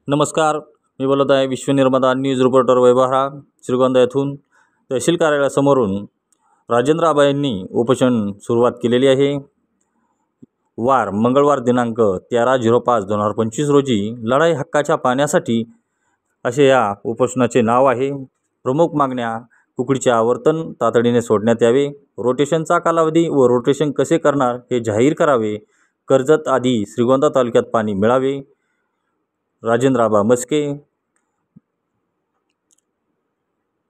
नमस्कार, मी बोलत आहे विश्वनिर्माता न्यूज रिपोर्टर वैभव श्रीगोंदा येथून। तहसील कार्यालयासमोरून राजेंद्र आबा यांनी उपोषण सुरुवात केलेली आहे। वार मंगळवार दिनांक 13/05/2025 रोजी लढाई हक्काच्या पाण्यासाठी असे या उपोषणाचे नाव आहे। प्रमुख मागण्या: कुकडीचे आवर्तन तातडीने सोडण्यात यावे, रोटेशनचा कालावधी व रोटेशन कसे करणार हे जाहीर करावे, कर्जत आदी श्रीगोंदा तालुक्यात पाणी मिळावे। राजेंद्र आबा मस्के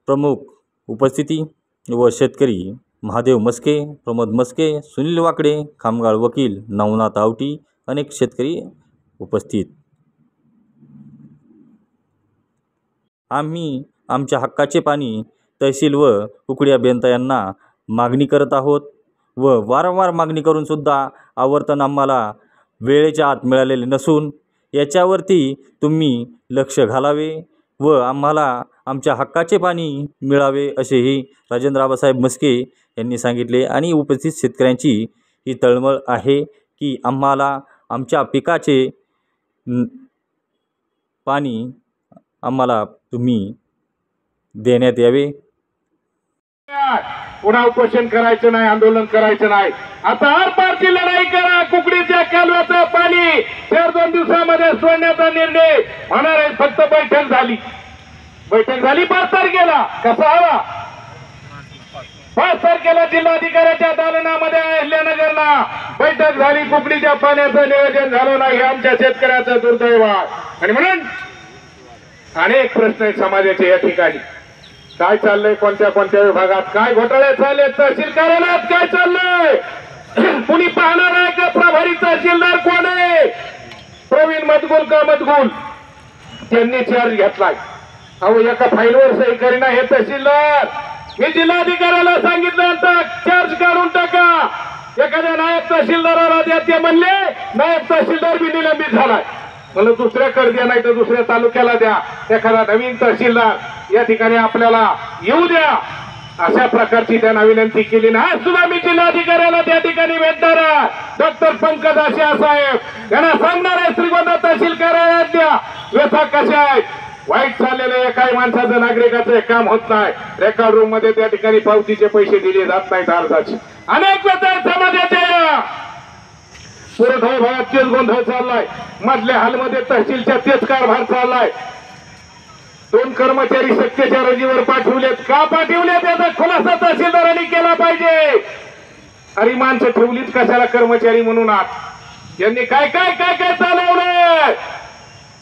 प्रमुख उपस्थिती व शेतकरी महादेव मस्के, प्रमोद मस्के, सुनील वाकडे, खामगाळ वकील नवनाथ आवटी, अनेक शेतकरी उपस्थित। आम्ही आमच्या हक्काचे पाणी तहसील व कुकडी अभियंता यांना मागणी करत आहोत व वारंवार मागणी करून सुद्धा आवर्तन आम्हाला वेळेच्या आत मिळालेले नसून याच्यावरती तुम्ही लक्ष घालावे व आम्हाला आमच्या हक्काचे पाणी मिळावे असेही राजेंद्र आबासाहेब मस्के यांनी सांगितले। आणि उपस्थित शेतकऱ्यांची ही तळमळ आहे की आम्हाला आमच्या पिकाचे पाणी आम्हाला तुम्ही देण्यात यावे। पुन्हा उपोषण करायचं नाही, आंदोलन करायचं नाही। आता आरपारची लढाई करा। कुकडीच्या कालव्याचं पाणी 2 दिवसामध्ये सोडण्याचा निर्णय होणार आहे। फक्त बैठक झाली 5 तारखेला। कसा हवा 5 तारखेला जिल्हाधिकाऱ्याच्या दालनामध्ये अहिल्यानगरला बैठक झाली। कुकडीच्या पाण्याचं नियोजन झालं नाही, हे आमच्या शेतकऱ्याचं दुर्दैव आहे। आणि म्हणून अनेक प्रश्न आहेत समाजाचे। या ठिकाणी काय चाललंय, कोणत्या विभागात काय घोटाळे चालले, तहसील कार्यालयात काय चाललंय, कुणी पाहणार आहे का? प्रभारी तहसीलदार कोण आहे? प्रवीण मदगुल का मदगुल त्यांनी चार्ज घेतलाय। अहो एका फाईलवर सही करीना हे तहसीलदार। मी जिल्हाधिकाऱ्याला सांगितलं आता चार्ज काढून टाका। एखाद्या नायब तहसीलदाराला द्या, ते म्हणले नायब तहसीलदार बी निलंबित झालाय। मला दुसऱ्याकडे द्या, नाही तर दुसऱ्या तालुक्याला द्या, एखादा नवीन तहसीलदार या ठिकाणी आपल्याला येऊ द्या, अशा प्रकारची त्यांना विनंती केली ना। आज सुद्धा मी जिल्हाधिकाऱ्याला त्या ठिकाणी भेटणार आहे। डॉक्टर पंकज आशिया साहेब त्यांना सांगणार आहे श्रीगोंदा तहसील कार्यालयातल्या व्यथा कशा आहेत। वाईट चाललेलं एकाही माणसाचं नागरिकाचं काम होत नाही। रेकॉर्ड रूम मध्ये त्या ठिकाणी पावतीचे पैसे दिले जात नाहीत अर्जाचे। अनेक व्यथा समाजाच्या सुरत भागात तेच गोंधळ चाललाय। मधल्या हालमध्ये तहसीलच्या तेच कारभार चाललाय। 2 कर्मचारी सत्तेच्या रजेवर पाठवलेत। का पाठवलेत याचा खुलासा तहसीलदारांनी केला पाहिजे। अरे माणसं ठेवलीच कशाला कर्मचारी म्हणून? आत यांनी काय चालवलंय?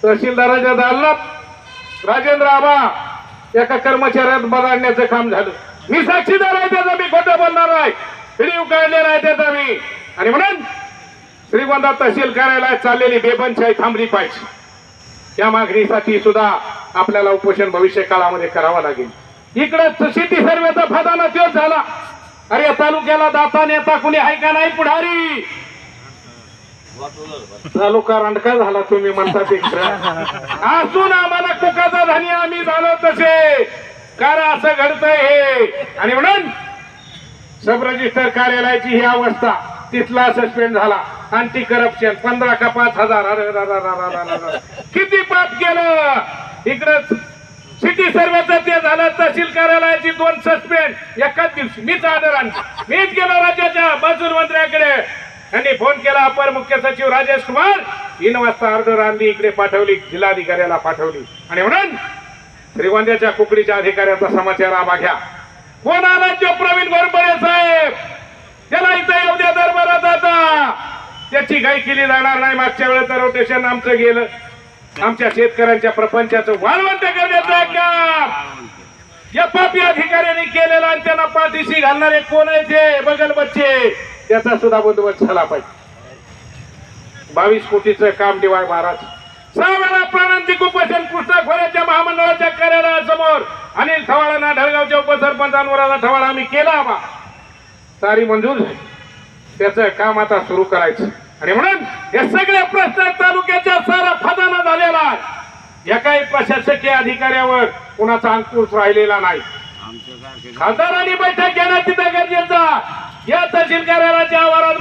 तहसीलदाराच्या दालनात राजेंद्र आबा एका कर्मचाऱ्यात बदलण्याचं काम झालं। मी साक्षीदार आहे त्याचा, मी खोटं बोलणार नाही। व्हिडिओ काढलेला आहे त्याचा मी। आणि म्हणून श्रीगोंदा तहसील कार्यालयात चाललेली बेबंदशाही थांबली पाहिजे। या मागणीसाठी सुद्धा आपल्याला उपोषण भविष्य काळामध्ये करावं लागेल। इकडे शेती सर्वेचा फदाना तोच झाला। अरे या तालुक्याला दाता नेता कुणी आहे का नाही? पुढारी तालुका रांडका झाला तुम्ही म्हणता असून आम्हाला कुकाचा धान्य आम्ही झालो तसे कारण असं घडतंय हे। आणि म्हणून सब रजिस्टर कार्यालयाची ही अवस्था, तिथला सस्पेंड झाला। अँटी करप्शन 15 का 5,000 किती पाप केलं। इकडे सिटी सर्वेचं ते झालं, तहसील कार्यालयाची 2 सस्पेंड एकाच दिवशी। मीच गेलो राज्याच्या महसूल मंत्र्याकडे, त्यांनी फोन केला। अपर मुख्य सचिव राजेश कुमार 3 वाजता ऑर्डर आणली, इकडे पाठवली, जिल्हाधिकाऱ्याला पाठवली। आणि म्हणून श्रीगोंद्याच्या कुकडीच्या अधिकाऱ्याचा समाचार आबा घ्या। कोण आला? तो प्रवीण गोरपडे साहेब। त्याला इथं येऊ द्या दरबारात। आता त्याची गाय केली जाणार नाही। मागच्या वेळेचं रोटेशन आमचं गेलं। आमच्या शेतकऱ्यांच्या प्रपंचाचं वाळवंट करण्याचं काम या पापी अधिकाऱ्यांनी केलेला। आणि त्यांना पाठीशी घालणारे कोण आहे? ते बगल बच्चे, त्याचा सुद्धा बंदोबस्त झाला पाहिजे। 22 कोटीचं काम डिवाय महाराज 6 वेळा प्राणांतिक उपोषण कृष्णा खोऱ्याच्या महामंडळाच्या कार्यालयासमोर अनिल ठवाळांना, ढळगावच्या उपसरपंचांवर ठवाळा आम्ही केला बा, सारी मंजूर झाली। त्याचं काम आता सुरू करायचं। आणि म्हणून हे सगळे प्रश्न तालुक्याच्या सारा फदाना झालेला आहे। एकाही प्रशासकीय अधिकाऱ्यावर कुणाचा अंकुश राहिलेला नाही। खासदारांनी बैठक घेणं तिथं गरजेचं। या तहसील कार्यालयाच्या आवारात